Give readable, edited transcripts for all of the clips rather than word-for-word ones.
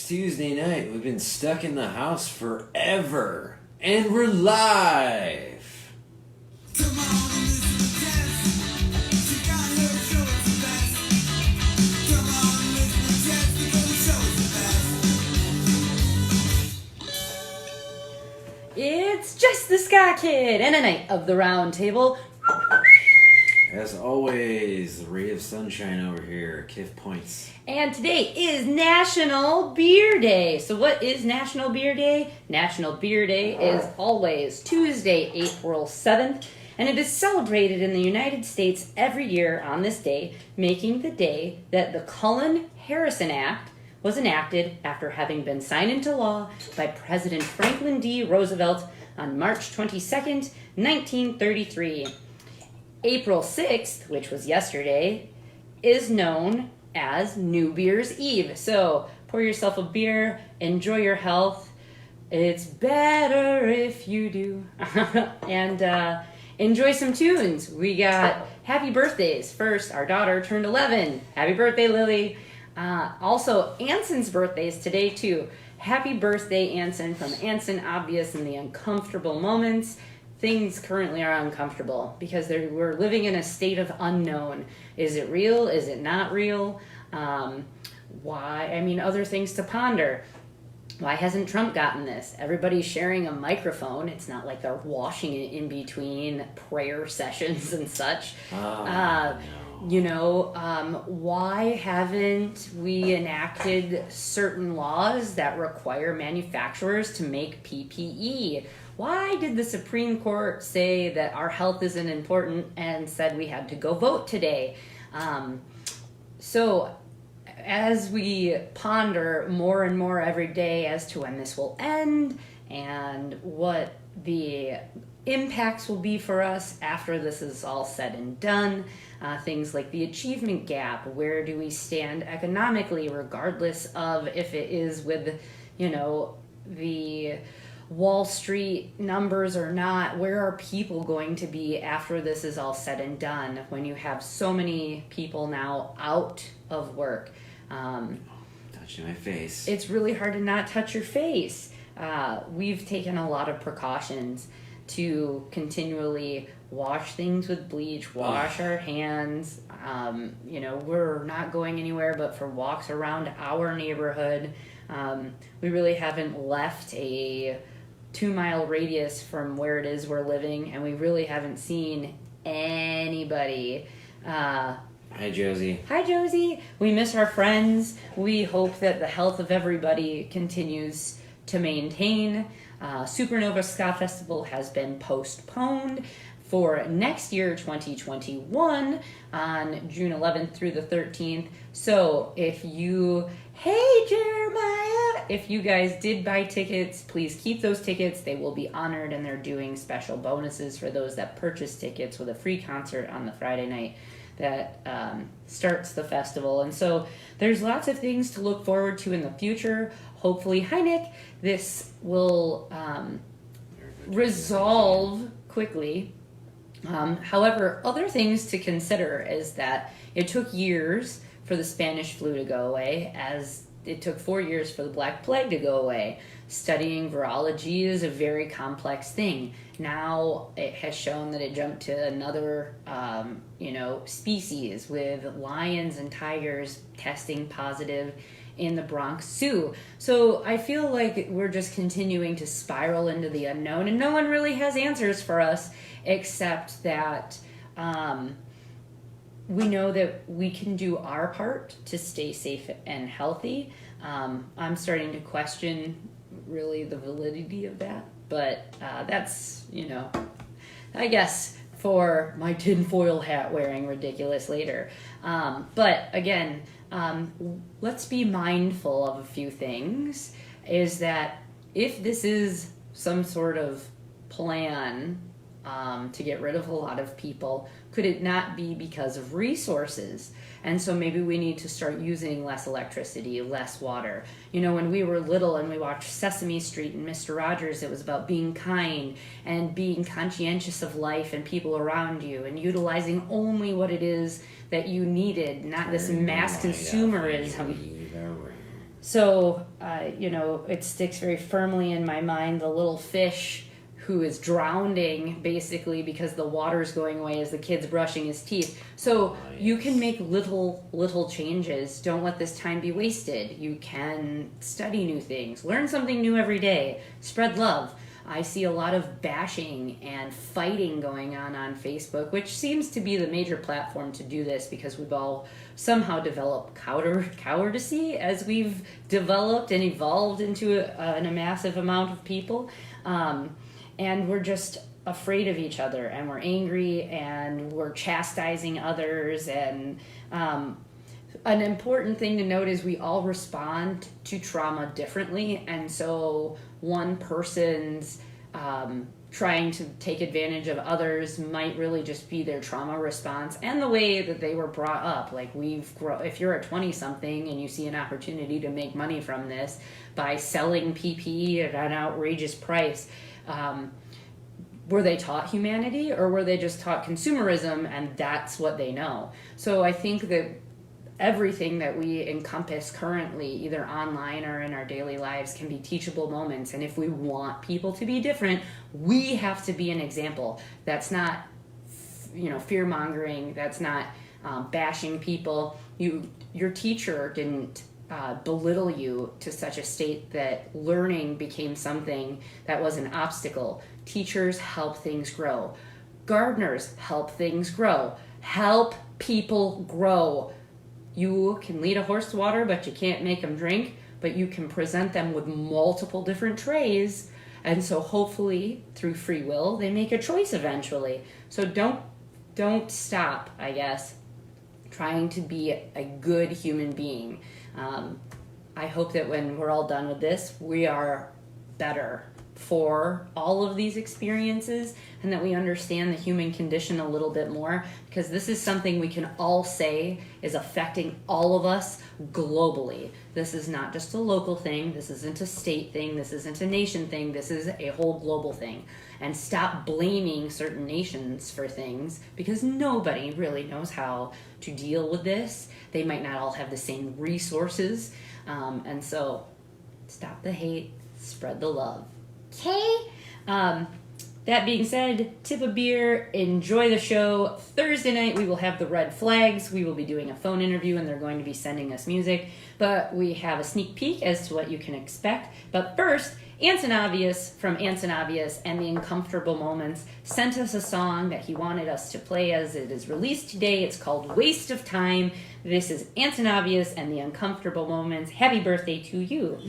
Tuesday night. We've been stuck in the house forever. And we're live! Come on and listen to Jess. She got her show us the best. Come on and listen to Jess because the show is the best. It's Jess the Ska Kid and a night of the round table. As always, the ray of sunshine over here. Kiff points. And today is National Beer Day. So what is National Beer Day? National Beer Day is always Tuesday, April 7th, and it is celebrated in the United States every year on this day, making the day that the Cullen-Harrison Act was enacted after having been signed into law by President Franklin D. Roosevelt on March 22nd, 1933. April 6th, which was yesterday, is known as New Beer's Eve. So pour yourself a beer, enjoy your health. It's better if you do. And enjoy some tunes. We got happy birthdays. First, our daughter turned 11. Happy birthday, Lily. Also, Anson's birthday is today, too. Happy birthday, Anson, from Anson Obvious and the Uncomfortable Moments. Things currently are uncomfortable because we're living in a state of unknown. Is it real? Is it not real? Why? I mean, other things to ponder. Why hasn't Trump gotten this? Everybody's sharing a microphone. It's not like they're washing it in between prayer sessions and such. No. You know, why haven't we enacted certain laws that require manufacturers to make PPE? Why did the Supreme Court say that our health isn't important and said we had to go vote today? So as we ponder more and more every day as to when this will end and what the impacts will be for us after this is all said and done, things like the achievement gap, where do we stand economically regardless of if it is with, you know, the Wall Street numbers or not, where are people going to be after this is all said and done when you have so many people now out of work? Touching my face. It's really hard to not touch your face. We've taken a lot of precautions to continually wash things with bleach, wash our hands. You know, we're not going anywhere but for walks around our neighborhood. We really haven't left a 2-mile radius from where it is we're living, and we really haven't seen anybody. Hi, Josie. Hi, Josie. We miss our friends. We hope that the health of everybody continues to maintain. Supernova Ska Festival has been postponed for next year, 2021, on June 11th through the 13th. So if you, hey Jeremiah, if you guys did buy tickets, please keep those tickets. They will be honored, and they're doing special bonuses for those that purchase tickets with a free concert on the Friday night that starts the festival. And so there's lots of things to look forward to in the future. Hopefully, hi Nick, this will resolve quickly. However, other things to consider is that it took years for the Spanish flu to go away, as it took 4 years for the Black Plague to go away. Studying virology is a very complex thing. Now it has shown that it jumped to another, species, with lions and tigers testing positive in the Bronx Zoo. So I feel like we're just continuing to spiral into the unknown, and no one really has answers for us, except that we know that we can do our part to stay safe and healthy. I'm starting to question really the validity of that, but that's, I guess for my tinfoil hat wearing ridiculous later. But again, let's be mindful of a few things, is that if this is some sort of plan to get rid of a lot of people, could it not be because of resources? And so maybe we need to start using less electricity, less water. You know, when we were little and we watched Sesame Street and Mr. Rogers, it was about being kind and being conscientious of life and people around you and utilizing only what it is that you needed, not this mass consumerism. So, it sticks very firmly in my mind, the little fish who is drowning basically because the water's going away as the kid's brushing his teeth. So you can make little changes. Don't let this time be wasted. You can study new things, learn something new every day, spread love. I see a lot of bashing and fighting going on Facebook, which seems to be the major platform to do this because we've all somehow developed cowardice as we've developed and evolved into a massive amount of people. And we're just afraid of each other, and we're angry, and we're chastising others. And an important thing to note is we all respond to trauma differently. And so one person's trying to take advantage of others might really just be their trauma response and the way that they were brought up. Like if you're a 20-something and you see an opportunity to make money from this by selling PP at an outrageous price, were they taught humanity, or were they just taught consumerism and that's what they know? So I think that everything that we encompass currently, either online or in our daily lives, can be teachable moments. And if we want people to be different, we have to be an example. That's not, fear-mongering. That's not bashing people. Your teacher didn't belittle you to such a state that learning became something that was an obstacle. Teachers help things grow. Gardeners help things grow. Help people grow. You can lead a horse to water, but you can't make them drink, but you can present them with multiple different trays. And so hopefully through free will, they make a choice eventually. So don't stop, I guess, trying to be a good human being. I hope that when we're all done with this, we are better for all of these experiences, and that we understand the human condition a little bit more, because this is something we can all say is affecting all of us globally. This is not just a local thing. This isn't a state thing. This isn't a nation thing. This is a whole global thing. And stop blaming certain nations for things, because nobody really knows how to deal with this. They might not all have the same resources. And so stop the hate, spread the love. Okay? That being said, tip a beer, enjoy the show. Thursday night we will have the Red Flags. We will be doing a phone interview and they're going to be sending us music. But we have a sneak peek as to what you can expect. But first, Anson Obvious from Anson Obvious and the Uncomfortable Moments sent us a song that he wanted us to play as it is released today. It's called Waste of Time. This is Anson Obvious and the Uncomfortable Moments. Happy birthday to you.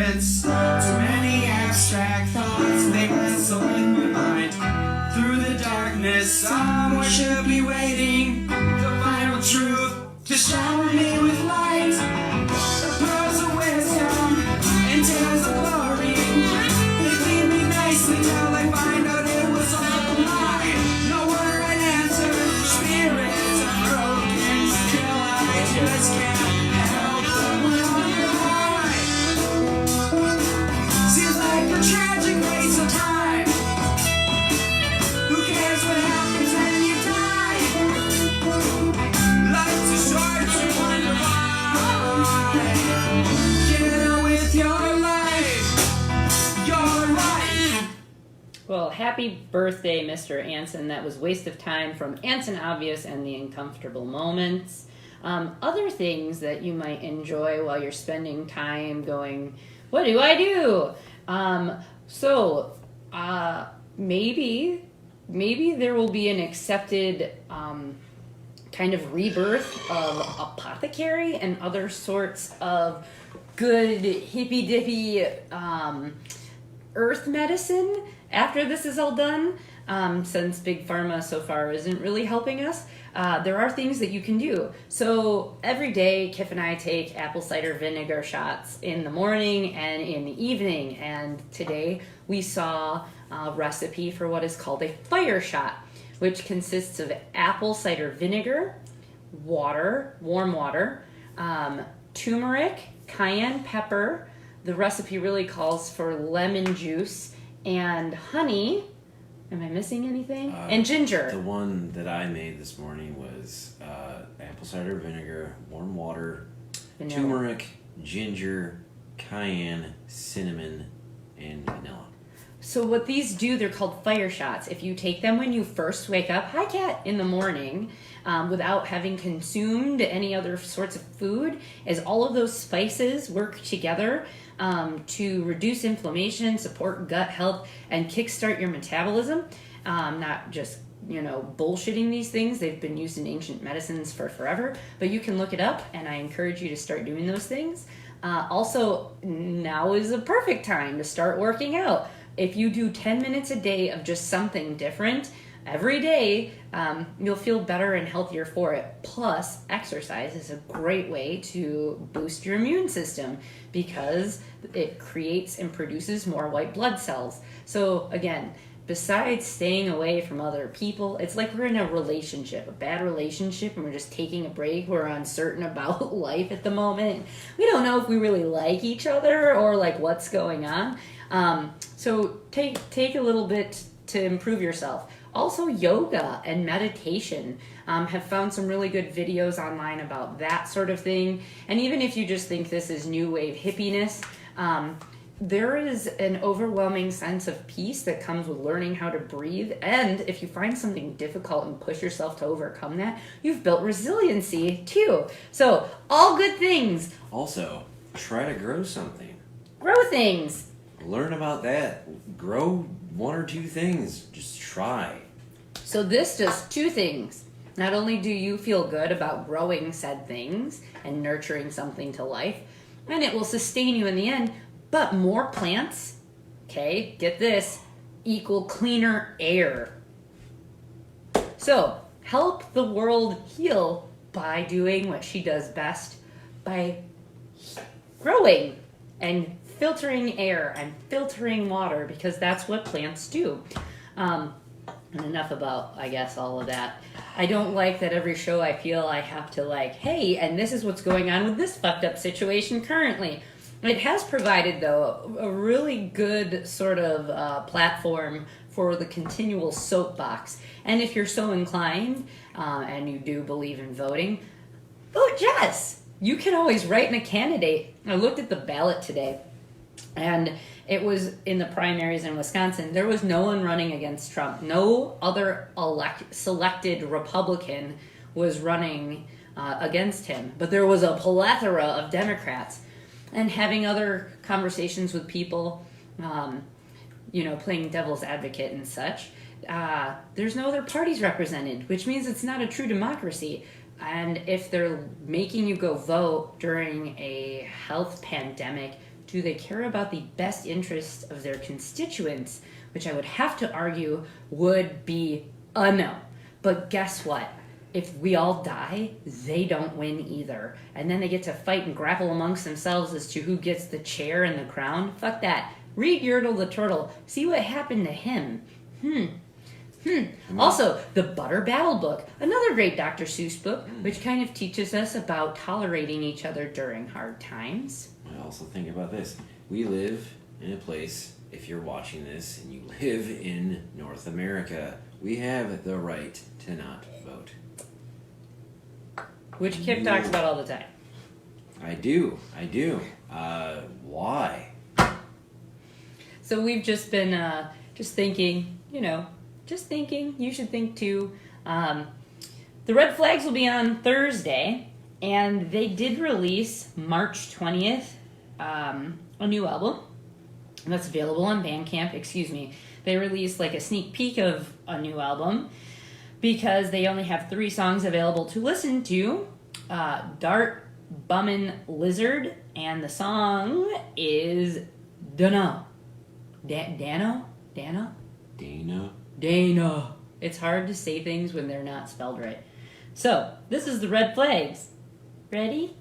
spirits. Too many abstract thoughts, they wrestle in my mind. Through the darkness, someone should be waiting. The final truth to shower me with light. The pearls of wisdom and tears of glory. They lead me nicely till I find out it was all a lie. No word and answer, spirits are broken. Still I just can't help but wonder why. Seems like a tragic waste of time. Who cares what happens when you die? Life's too short to wonder why. Get on with your life. Your life. Well, happy birthday, Mr. Anson. That was Waste of Time from Anson Obvious and the Uncomfortable Moments. Other things that you might enjoy while you're spending time going, what do I do? Maybe there will be an accepted kind of rebirth of apothecary and other sorts of good hippy-dippy earth medicine after this is all done. Since Big Pharma so far isn't really helping us, there are things that you can do. So every day, Kif and I take apple cider vinegar shots in the morning and in the evening. And today we saw a recipe for what is called a fire shot, which consists of apple cider vinegar, water, warm water, turmeric, cayenne pepper. The recipe really calls for lemon juice and honey. Am I missing anything? And ginger. The one that I made this morning was apple cider vinegar, warm water, Vanilla. turmeric, ginger, cayenne, cinnamon, and vanilla. So what these do, they're called fire shots. If you take them when you first wake up, hi Kat, in the morning, without having consumed any other sorts of food, as all of those spices work together to reduce inflammation, support gut health, and kickstart your metabolism. Not just, bullshitting these things. They've been used in ancient medicines for forever, but you can look it up, and I encourage you to start doing those things. Also, now is a perfect time to start working out. If you do 10 minutes a day of just something different every day, you'll feel better and healthier for it. Plus, exercise is a great way to boost your immune system because it creates and produces more white blood cells. So again, besides staying away from other people, it's like we're in a relationship, a bad relationship, and we're just taking a break. We're uncertain about life at the moment. We don't know if we really like each other or like what's going on. So take a little bit to improve yourself. Also, yoga and meditation. Have found some really good videos online about that sort of thing. And even if you just think this is new wave hippiness, there is an overwhelming sense of peace that comes with learning how to breathe. And if you find something difficult and push yourself to overcome that, you've built resiliency too. So all good things. Also, try to grow something. Grow things. Learn about that. Grow one or two things. Just try. So this does two things. Not only do you feel good about growing said things and nurturing something to life, and it will sustain you in the end, but more plants, okay, get this, equal cleaner air. So help the world heal by doing what she does best, by growing and filtering air and filtering water, because that's what plants do. And enough about, I guess, all of that. I don't like that every show I feel I have to hey, and this is what's going on with this fucked up situation currently. It has provided, though, a really good sort of platform for the continual soapbox. And if you're so inclined, and you do believe in voting, vote Jess. You can always write in a candidate. I looked at the ballot today, and it was in the primaries in Wisconsin. There was no one running against Trump. No other selected Republican was running against him. But there was a plethora of Democrats. And having other conversations with people, playing devil's advocate and such, there's no other parties represented, which means it's not a true democracy. And if they're making you go vote during a health pandemic, do they care about the best interests of their constituents? Which I would have to argue would be a no. But guess what? If we all die, they don't win either. And then they get to fight and grapple amongst themselves as to who gets the chair and the crown. Fuck that. Read Yertle the Turtle. See what happened to him. Also, the Butter Battle Book. Another great Dr. Seuss book, which kind of teaches us about tolerating each other during hard times. I also think about this. We live in a place, if you're watching this and you live in North America, we have the right to not vote. Which Kip talks about all the time. I do. Why? So we've just been just thinking, you should think too. The Red Flags will be on Thursday, and they did release March 20th a new album that's available on Bandcamp. They released like a sneak peek of a new album because they only have 3 songs available to listen to. Dart, Bummin' Lizard, and the song is Dano. Dano? Dana. It's hard to say things when they're not spelled right. So, this is the Red Flags. Ready?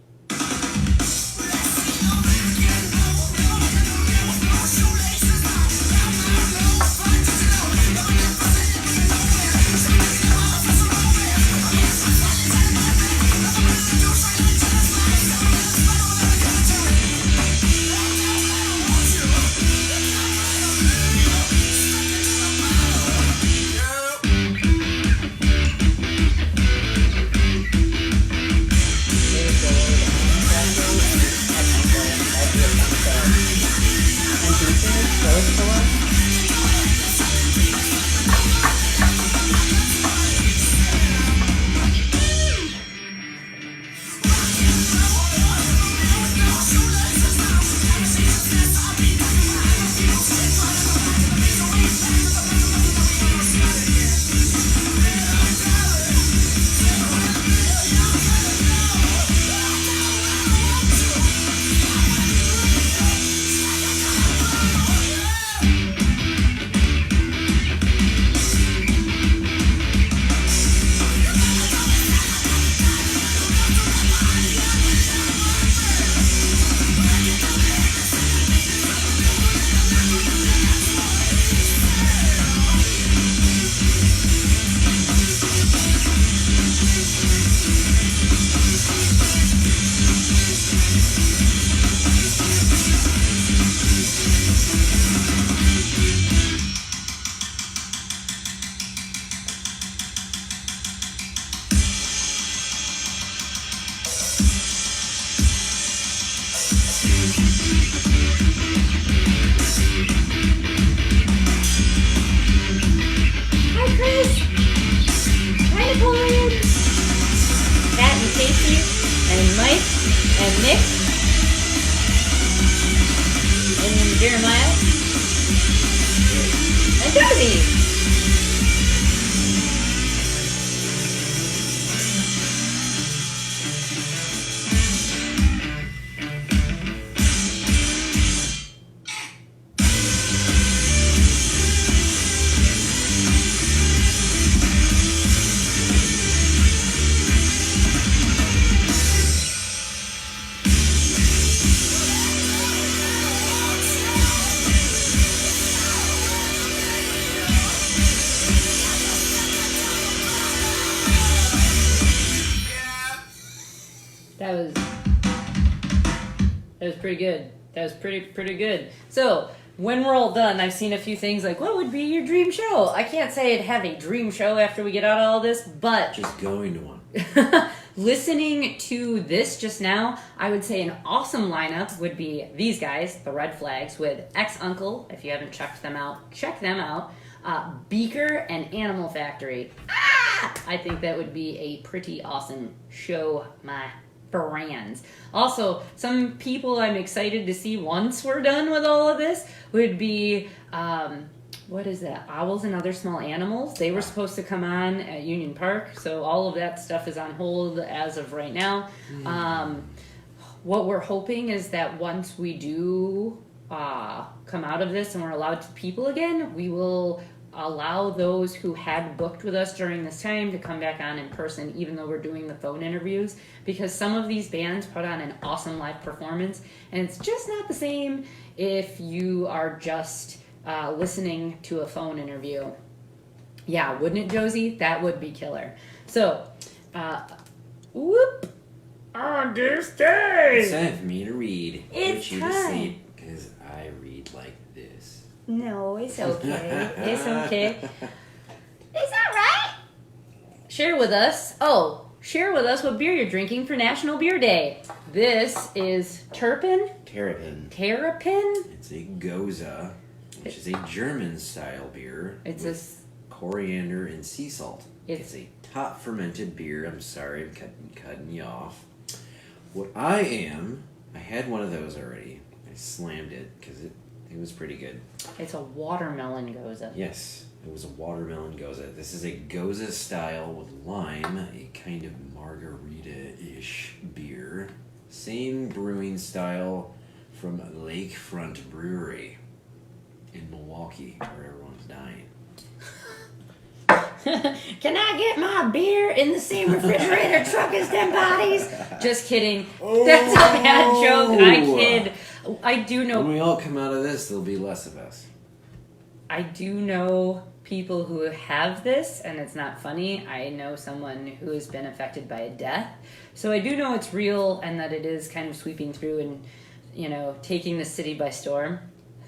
Jeremiah, and Josie. That was pretty good. That was pretty good. So, when we're all done, I've seen a few things like, what would be your dream show? I can't say I'd have a dream show after we get out of all this, but... just going to one. Listening to this just now, I would say an awesome lineup would be these guys, the Red Flags, with Ex-Uncle. If you haven't checked them out, check them out. Beaker and Animal Factory. I think that would be a pretty awesome show, my friends. Also, some people I'm excited to see once we're done with all of this would be, what is that? Owls and Other Small Animals. They were supposed to come on at Union Park, so all of that stuff is on hold as of right now. what we're hoping is that once we do come out of this and we're allowed to people again, we will allow those who had booked with us during this time to come back on in person, even though we're doing the phone interviews, because some of these bands put on an awesome live performance, and it's just not the same if you are just listening to a phone interview. Yeah, wouldn't it, Josie? That would be killer. So, whoop! On this day! It's time for me to read. It's Put you time. to sleep, because I read like this. No, it's okay. It's okay. It's all right. Share with us what beer you're drinking for National Beer Day. This is Terrapin. It's a Goza, which is a German-style beer. It's with coriander and sea salt. It's a top fermented beer. I'm sorry, I'm cutting you off. What I had one of those already. I slammed it because it was pretty good. It's a watermelon Goza. Yes, it was a watermelon Goza. This is a Goza style with lime, a kind of margarita-ish beer. Same brewing style from Lakefront Brewery in Milwaukee, where everyone's dying. Can I get my beer in the same refrigerator truck as them bodies? Just kidding. That's a bad joke. I kid. I do know. When we all come out of this, there'll be less of us. I do know people who have this, and it's not funny. I know someone who has been affected by a death. So I do know it's real and that it is kind of sweeping through and, taking the city by storm.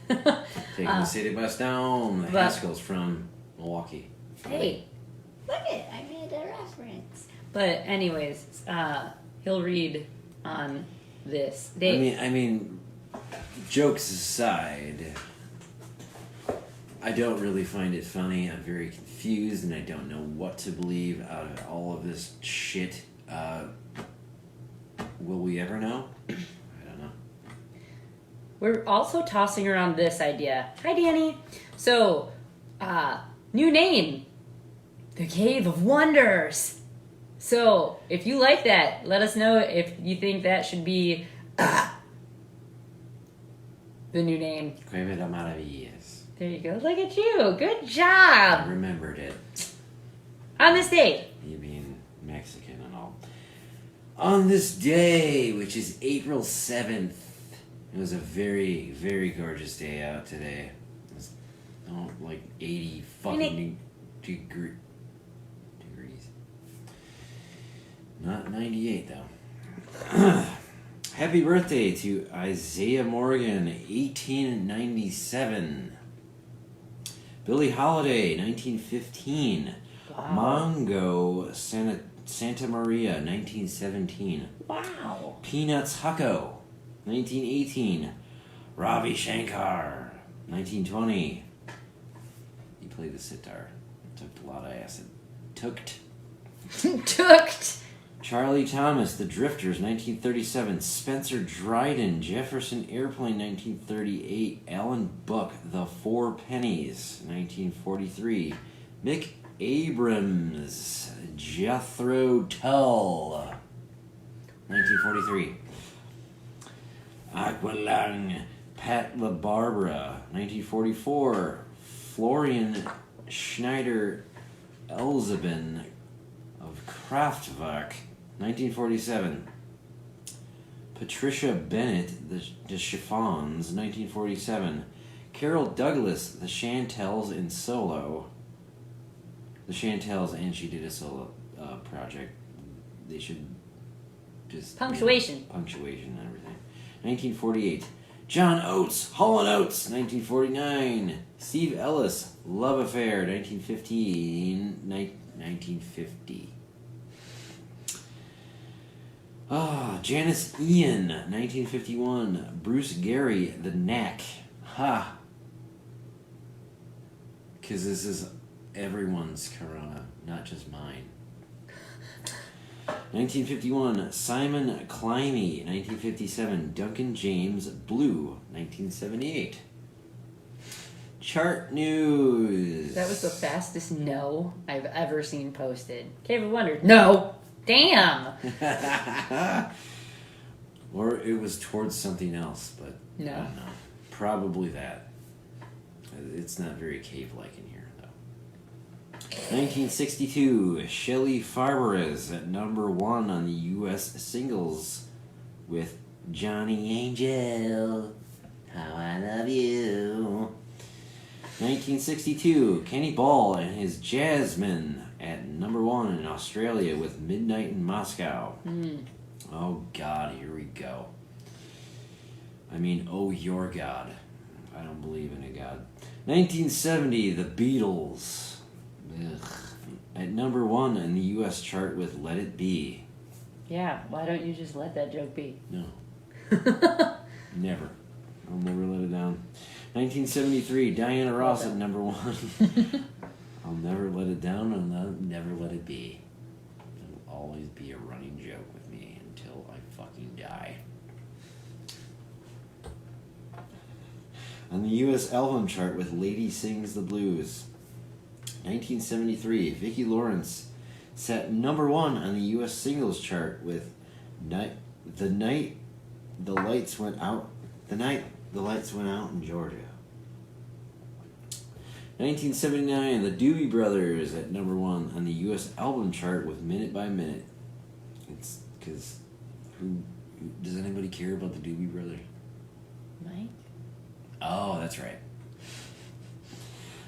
Taking the city by storm. The Haskell's from Milwaukee. Hey, look it, I made a reference. But anyways, he'll read on this. I mean, jokes aside, I don't really find it funny. I'm very confused, and I don't know what to believe out of all of this shit. Will we ever know? I don't know. We're also tossing around this idea. Hi, Danny. So, new name. The Cave of Wonders. So, if you like that, let us know if you think that should be the new name. Cave de Maravillas. There you go. Look at you. Good I job. remembered it. On this date. You being Mexican and all. On this day, which is April 7th, it was a very, very gorgeous day out today. It was like 80 fucking degrees. Not 98, though. Happy birthday to Isaiah Morgan, 1897. Billie Holiday, 1915. Wow. Mongo Santa Maria, 1917. Wow. Peanuts Hucko, 1918. Ravi Shankar, 1920. He played the sitar. Took a lot of acid. Tooked. Charlie Thomas, The Drifters, 1937. Spencer Dryden, Jefferson Airplane, 1938. Alan Buck, The Four Pennies, 1943. Mick Abrams, Jethro Tull, 1943. Aqualung, Pat LaBarbera, 1944. Florian Schneider Elzeben of Kraftwerk, 1947. Patricia Bennett, The Chiffons, 1947. Carol Douglas, The Chantels in Solo. The Chantels, and she did a solo project. They should just... Punctuation. Punctuation and everything. 1948. John Oates, Hall & Oates, 1949. Steve Ellis, Love Affair, 1950. Janice Ian, 1951. Bruce Gary, The Knack. Ha! Because this is everyone's Corona, not just mine. 1951, Simon Climby. 1957, Duncan James, Blue. 1978. Chart news. That was the fastest no I've ever seen posted. Cave of Wonders. No! Damn! Or it was towards something else, but No. I don't know. Probably that. It's not very cave-like in here, though. 1962, Shelley Farber's at number 1 on the U.S. singles with Johnny Angel, How I Love You. 1962, Kenny Ball and his Jasmine at number 1 in Australia with Midnight in Moscow. Oh, God, here we go. I mean, oh, your God. I don't believe in a God. 1970, The Beatles. Ugh. At number 1 in the U.S. chart with Let It Be. Yeah, why don't you just let that joke be? No. Never. I'll never let it down. 1973, Diana Ross at number 1. I'll never let it down and I'll never let it be. It'll always be a running joke with me until I fucking die. On the U.S. album chart with Lady Sings the Blues. 1973, Vicki Lawrence set number 1 on the U.S. singles chart with The Night the Lights Went Out in Georgia. 1979, the Doobie Brothers at number 1 on the U.S. album chart with Minute by Minute. It's because does anybody care about the Doobie Brothers? Mike? Oh, that's right.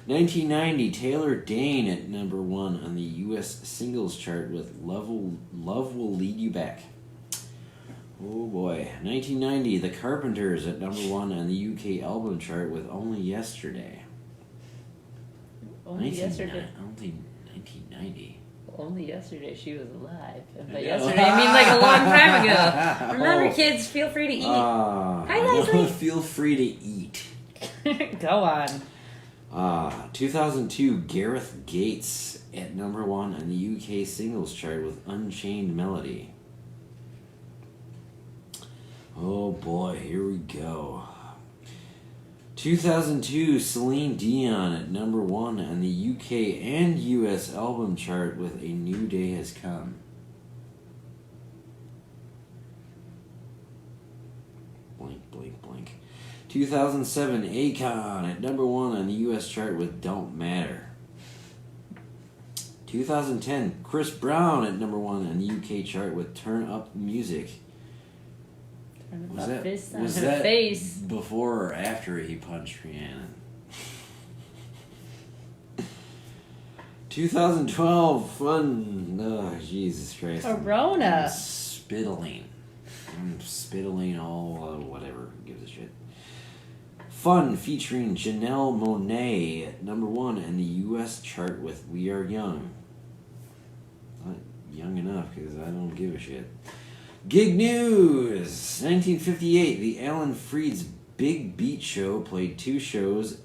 1990, Taylor Dane at number 1 on the U.S. singles chart with Love Will Lead You Back. Oh boy. 1990, The Carpenters at number 1 on the UK album chart with Only Yesterday. Only yesterday. I don't think 1990. Only yesterday she was alive. And by yesterday, I mean like a long time ago. Remember, kids, feel free to eat. Hi, Leslie. Feel free to eat. Go on. 2002, Gareth Gates at number 1 on the UK singles chart with Unchained Melody. Oh boy, here we go. 2002, Celine Dion at number 1 on the UK and US album chart with A New Day Has Come. Blink, blink, blink. 2007, Akon at number 1 on the US chart with Don't Matter. 2010, Chris Brown at number 1 on the UK chart with Turn Up Music. Was that face. Before or after he punched Rhiannon? 2012, fun. Oh, Jesus Christ. Corona. I'm spittling all whatever. Who gives a shit? Fun featuring Janelle Monáe at number 1 in the U.S. chart with We Are Young. Not young enough because I don't give a shit. Gig news! 1958, the Alan Freed's Big Beat Show played 2 shows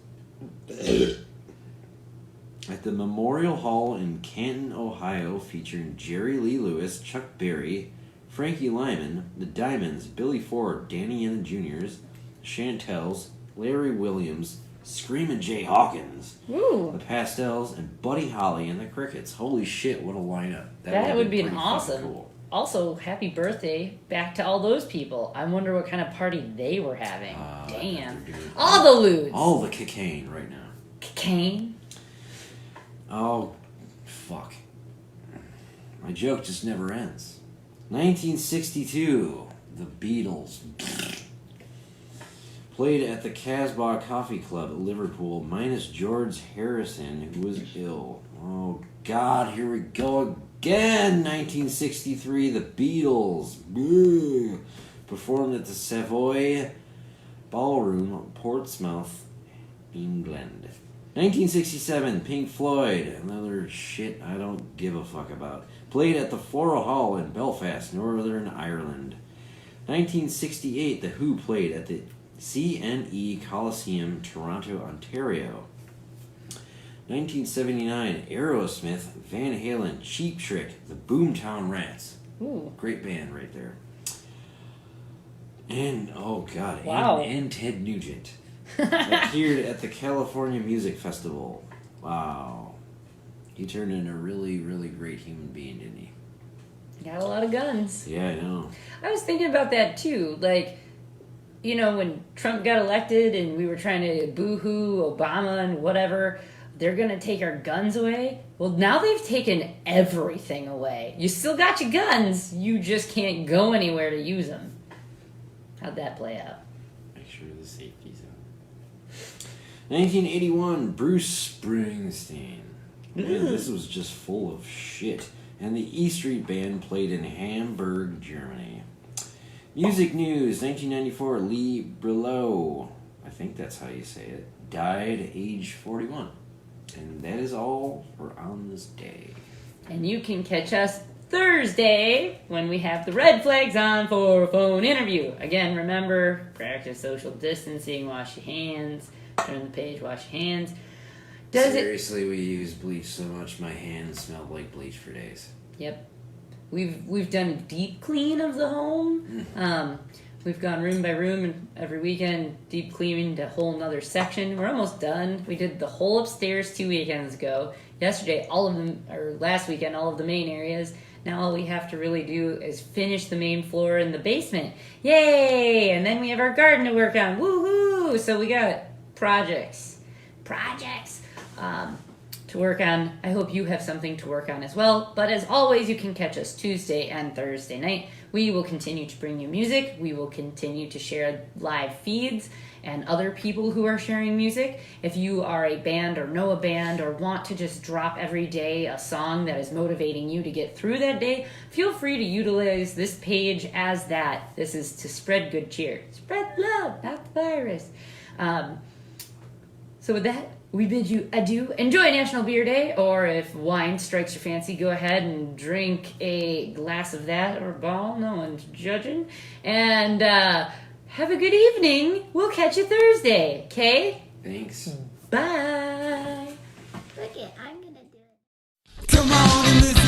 at the Memorial Hall in Canton, Ohio, featuring Jerry Lee Lewis, Chuck Berry, Frankie Lyman, the Diamonds, Billy Ford, Danny and the Juniors, Chantels, Larry Williams, Screamin' Jay Hawkins, Ooh. the Pastels, and Buddy Holly and the Crickets. Holy shit, what a lineup. That would be an pretty awesome. fucking cool. Also, happy birthday back to all those people. I wonder what kind of party they were having. Damn. All the lewds. All the cocaine right now. Cocaine? Oh, fuck. My joke just never ends. 1962, the Beatles played at the Casbah Coffee Club at Liverpool, minus George Harrison, who was ill. Oh, God, here we go again. 1963, the Beatles performed at the Savoy Ballroom, Portsmouth, England. 1967, Pink Floyd, another shit I don't give a fuck about, played at the Flora Hall in Belfast, Northern Ireland. 1968, The Who played at the CNE Coliseum, Toronto, Ontario. 1979, Aerosmith, Van Halen, Cheap Trick, the Boomtown Rats. Ooh. Great band right there. And, oh God, Wow. and Ted Nugent appeared at the California Music Festival. Wow. He turned into a really, really great human being, didn't he? Got a lot of guns. Yeah, I know. I was thinking about that too. Like, you know, when Trump got elected and we were trying to boo-hoo Obama and whatever, they're going to take our guns away. Well, now they've taken everything away. You still got your guns. You just can't go anywhere to use them. How'd that play out? Make sure the safety's out. 1981, Bruce Springsteen. Man, this was just full of shit. And the E Street Band played in Hamburg, Germany. Music news, 1994, Lee Brillo, I think that's how you say it, died at age 41. And that is all for On This Day. And you can catch us Thursday when we have the red flags on for a phone interview. Again, remember, practice social distancing, wash your hands, turn the page, wash your hands. Seriously, we use bleach so much my hands smelled like bleach for days. Yep. We've done a deep clean of the home. We've gone room by room and every weekend deep cleaned a whole nother section. We're almost done. We did the whole upstairs 2 weekends ago. Yesterday, last weekend, all of the main areas. Now all we have to really do is finish the main floor in the basement. Yay! And then we have our garden to work on. Woohoo! So we got projects to work on. I hope you have something to work on as well. But as always, you can catch us Tuesday and Thursday night. We will continue to bring you music. We will continue to share live feeds and other people who are sharing music. If you are a band or know a band or want to just drop every day a song that is motivating you to get through that day, feel free to utilize this page as that. This is to spread good cheer. Spread love, not the virus. So with that, we bid you adieu. Enjoy National Beer Day, or if wine strikes your fancy, go ahead and drink a glass of that or a ball. No one's judging. And have a good evening. We'll catch you Thursday, okay? Thanks. Bye. Look it, I'm gonna do it. Come on and listen.